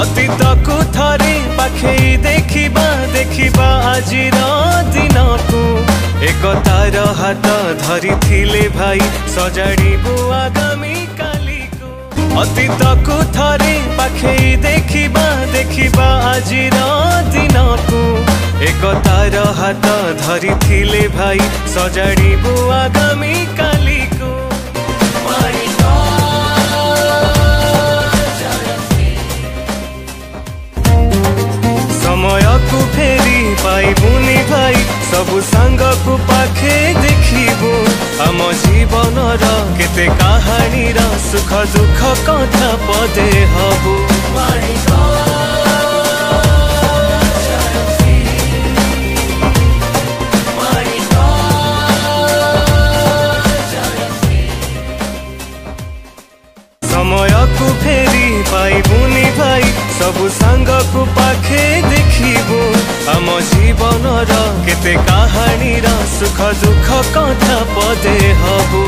अतीत को थरे पाखे देखिबा देखिबा आजिर दिन को एकतार हाथ धरी थिले भाई सजाड़िबु आगामी काली को। अतीत को थरे पाखे देखिबा देखिबा आजिर दिन को एकतार हाथ धरी थिले भाई सजाड़िबु आगामी काली को। समय को फेरी पाइबुनी भाई सबु सांग को पाखे देखिबु आम जीवन केते कहानी सुख दुख कथा पदे हबु। समय को फेरी पाइबुनी भाई सबु सांग को पाखे देखिबु आम जीवन केते कहानी सुख दुख कथा पदे हबु।